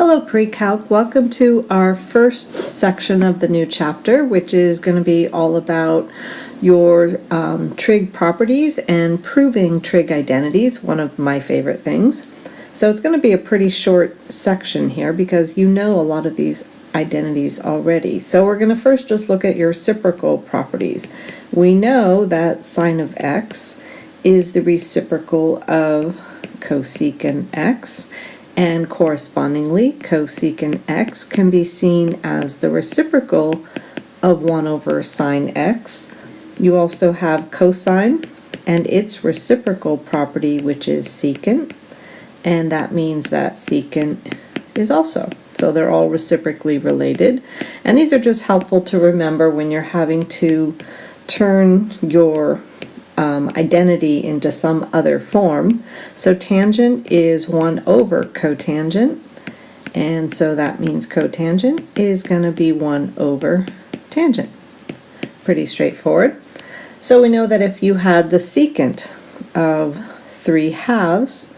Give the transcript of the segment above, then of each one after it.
Hello Pre-Calc, welcome to our first section of the new chapter, which is going to be all about your trig properties and proving trig identities, one of my favorite things. So it's going to be a pretty short section here because you know a lot of these identities already. So we're going to first just look at your reciprocal properties. We know that sine of x is the reciprocal of cosecant x, and correspondingly cosecant x can be seen as the reciprocal of 1 over sine x. You also have cosine and its reciprocal property, which is secant, and that means that secant is also. So they're all reciprocally related, and these are just helpful to remember when you're having to turn your identity into some other form. So tangent is 1 over cotangent, and so that means cotangent is going to be 1 over tangent. Pretty straightforward. So we know that if you had the secant of 3/2,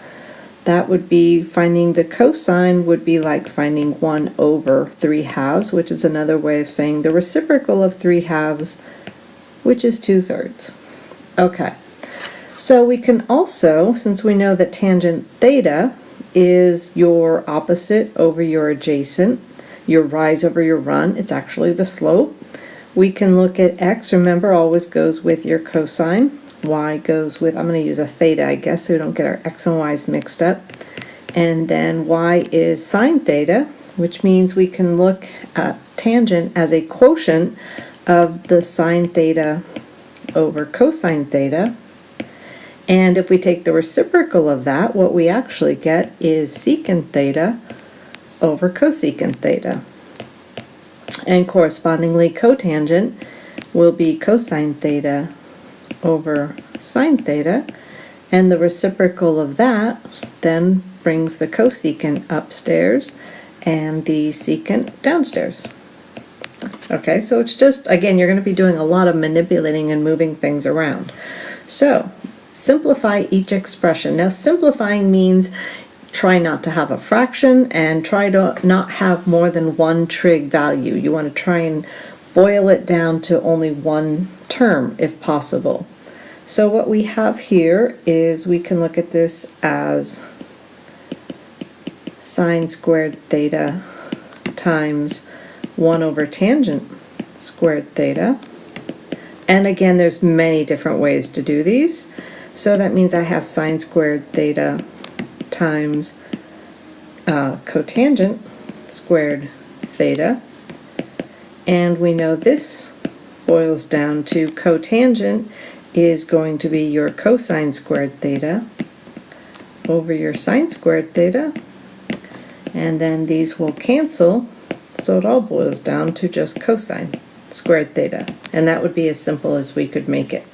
that would be finding the cosine would be like finding 1 over 3/2, which is another way of saying the reciprocal of 3/2, which is 2/3. Okay, so we can also, since we know that tangent theta is your opposite over your adjacent, your rise over your run, it's actually the slope. We can look at x, remember, always goes with your cosine. Y goes with, I'm going to use a theta, I guess, so we don't get our x and y's mixed up. And then y is sine theta, which means we can look at tangent as a quotient of the sine theta over cosine theta. And if we take the reciprocal of that, what we actually get is secant theta over cosecant theta. And correspondingly, cotangent will be cosine theta over sine theta, and the reciprocal of that then brings the cosecant upstairs and the secant downstairs. Okay, so it's just, again, you're going to be doing a lot of manipulating and moving things around. So simplify each expression. Now simplifying means try not to have a fraction and try to not have more than one trig value. You want to try and boil it down to only one term if possible. So what we have here is we can look at this as sine squared theta times 1 over tangent squared theta. And again, there's many different ways to do these. So that means I have sine squared theta times cotangent squared theta. And we know this boils down to cotangent is going to be your cosine squared theta over your sine squared theta. And then these will cancel, so it all boils down to just cosine squared theta. And that would be as simple as we could make it.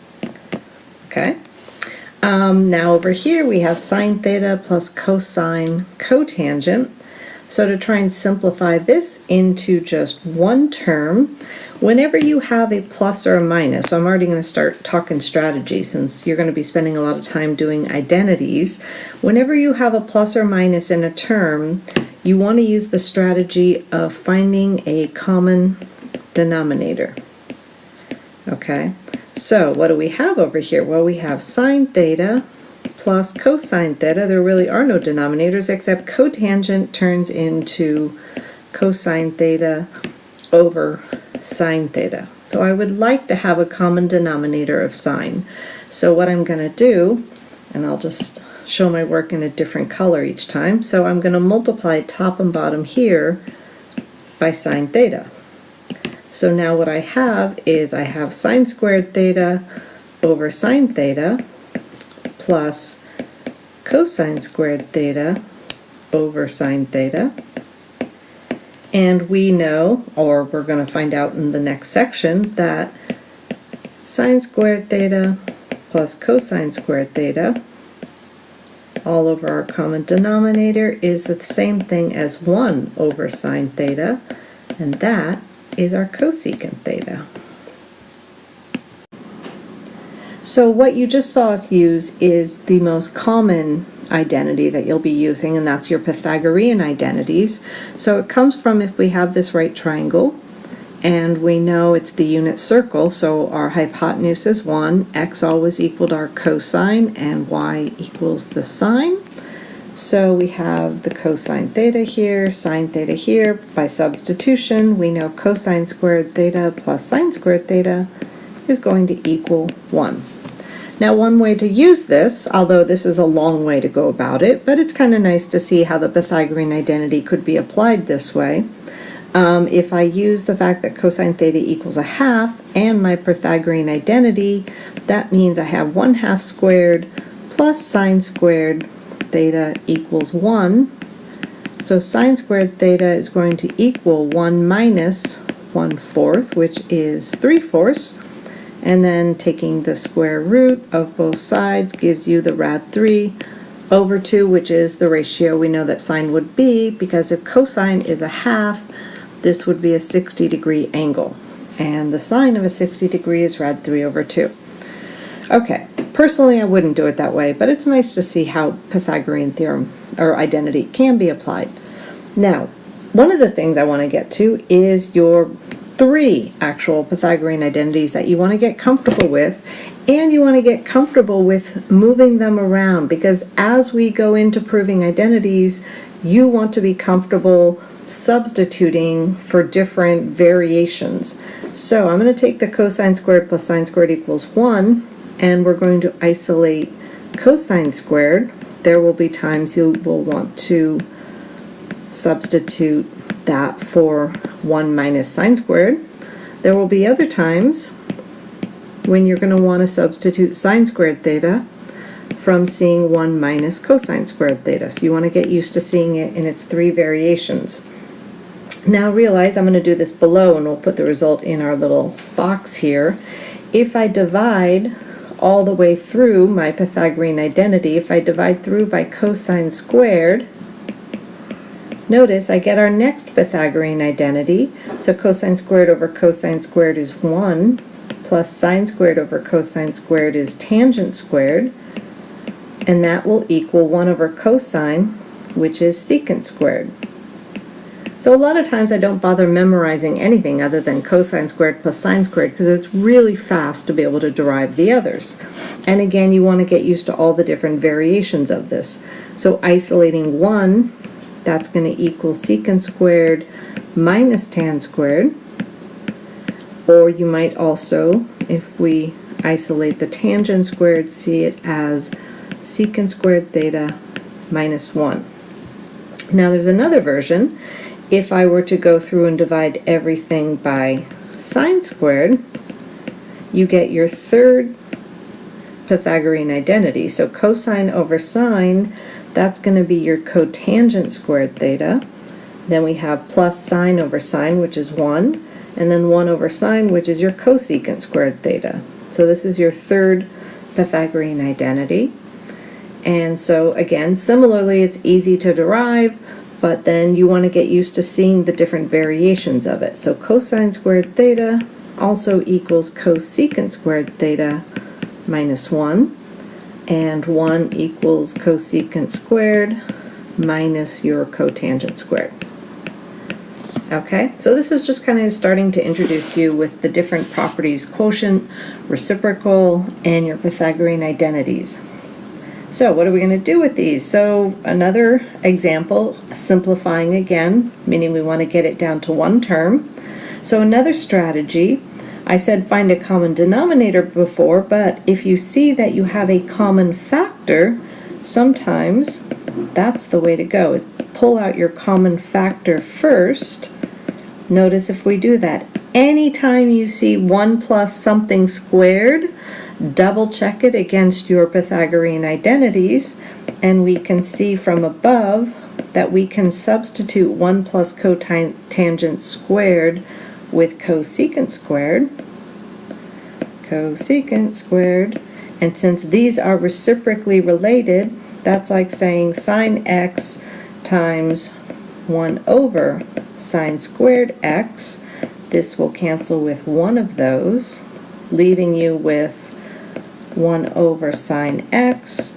Okay? Now over here we have sine theta plus cosine cotangent. So to try and simplify this into just one term, whenever you have a plus or a minus, so I'm already going to start talking strategy since you're going to be spending a lot of time doing identities. Whenever you have a plus or minus in a term, you want to use the strategy of finding a common denominator. Okay, so what do we have over here? Well, we have sine theta plus cosine theta. There really are no denominators except cotangent turns into cosine theta over sine theta. So I would like to have a common denominator of sine. So what I'm going to do, and I'll just show my work in a different color each time, so I'm going to multiply top and bottom here by sine theta. So now what I have is I have sine squared theta over sine theta plus cosine squared theta over sine theta. And we know, or we're going to find out in the next section, that sine squared theta plus cosine squared theta all over our common denominator is the same thing as 1 over sine theta, and that is our cosecant theta. So what you just saw us use is the most common identity that you'll be using, and that's your Pythagorean identities. So it comes from, if we have this right triangle, and we know it's the unit circle, so our hypotenuse is 1, x always equaled our cosine, and y equals the sine. So we have the cosine theta here, sine theta here. By substitution, we know cosine squared theta plus sine squared theta is going to equal 1. Now, one way to use this, although this is a long way to go about it, but it's kind of nice to see how the Pythagorean identity could be applied this way. If I use the fact that cosine theta equals a half and my Pythagorean identity, that means I have 1/2 squared plus sine squared theta equals 1. So sine squared theta is going to equal 1 minus 1/4, which is 3/4. And then taking the square root of both sides gives you the rad 3 over 2, which is the ratio we know that sine would be, because if cosine is a half, this would be a 60-degree angle, and the sine of a 60 degree is rad 3 over 2. Okay, personally I wouldn't do it that way, but it's nice to see how Pythagorean theorem or identity can be applied. Now, one of the things I want to get to is your 3 actual Pythagorean identities that you want to get comfortable with, and you want to get comfortable with moving them around, because as we go into proving identities, you want to be comfortable substituting for different variations. So I'm going to take the cosine squared plus sine squared equals 1, and we're going to isolate cosine squared. There will be times you will want to substitute that for 1 minus sine squared. There will be other times when you're going to want to substitute sine squared theta from seeing 1 minus cosine squared theta. So you want to get used to seeing it in its 3 variations. Now realize I'm going to do this below, and we'll put the result in our little box here. If I divide all the way through my Pythagorean identity, if I divide through by cosine squared, notice I get our next Pythagorean identity. So cosine squared over cosine squared is 1, plus sine squared over cosine squared is tangent squared, and that will equal 1 over cosine, which is secant squared. So a lot of times I don't bother memorizing anything other than cosine squared plus sine squared, because it's really fast to be able to derive the others. And again, you want to get used to all the different variations of this. So isolating 1, that's going to equal secant squared minus tan squared. Or you might also, if we isolate the tangent squared, see it as secant squared theta minus 1. Now there's another version. If I were to go through and divide everything by sine squared, you get your 3rd Pythagorean identity. So cosine over sine, that's going to be your cotangent squared theta. Then we have plus sine over sine, which is 1, and then 1 over sine, which is your cosecant squared theta. So this is your 3rd Pythagorean identity. And so again, similarly, it's easy to derive, but then you want to get used to seeing the different variations of it. So cosine squared theta also equals cosecant squared theta minus 1, and 1 equals cosecant squared minus your cotangent squared. Okay, so this is just kind of starting to introduce you with the different properties: quotient, reciprocal, and your Pythagorean identities. So what are we going to do with these? So another example, simplifying again, meaning we want to get it down to one term. So another strategy, I said find a common denominator before, but if you see that you have a common factor, sometimes that's the way to go, is pull out your common factor first. Notice if we do that, anytime you see 1 plus something squared, double check it against your Pythagorean identities, and we can see from above that we can substitute 1 plus cotangent squared with cosecant squared, and since these are reciprocally related, that's like saying sine x times 1 over sine squared x. This will cancel with one of those, leaving you with 1 over sine x,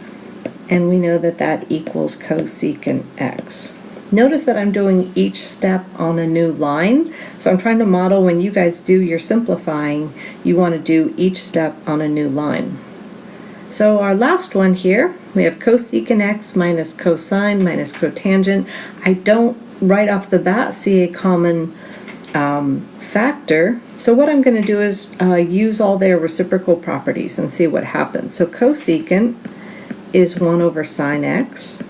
and we know that that equals cosecant x. Notice that I'm doing each step on a new line, so I'm trying to model when you guys do your simplifying, you want to do each step on a new line. So our last one here, we have cosecant x minus cosine minus cotangent. I don't right off the bat see a common factor, so what I'm going to do is use all their reciprocal properties and see what happens. So cosecant is 1 over sine x,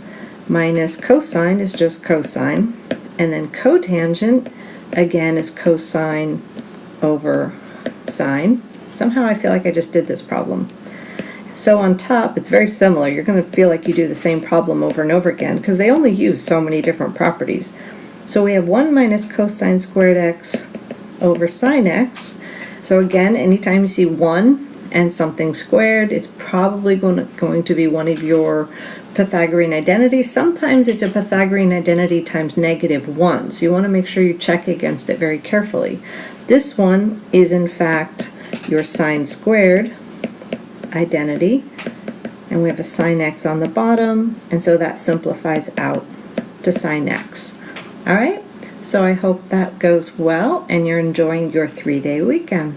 minus cosine is just cosine, and then cotangent again is cosine over sine. Somehow I feel like I just did this problem. So on top, it's very similar. You're going to feel like you do the same problem over and over again because they only use so many different properties. So we have 1 minus cosine squared x over sine x. So again, anytime you see 1 and something squared, it's probably going to be one of your Pythagorean identities. Sometimes it's a Pythagorean identity times -1, so you want to make sure you check against it very carefully. This one is in fact your sine squared identity, and we have a sine x on the bottom, and so that simplifies out to sine x. All right, so I hope that goes well and you're enjoying your 3-day weekend.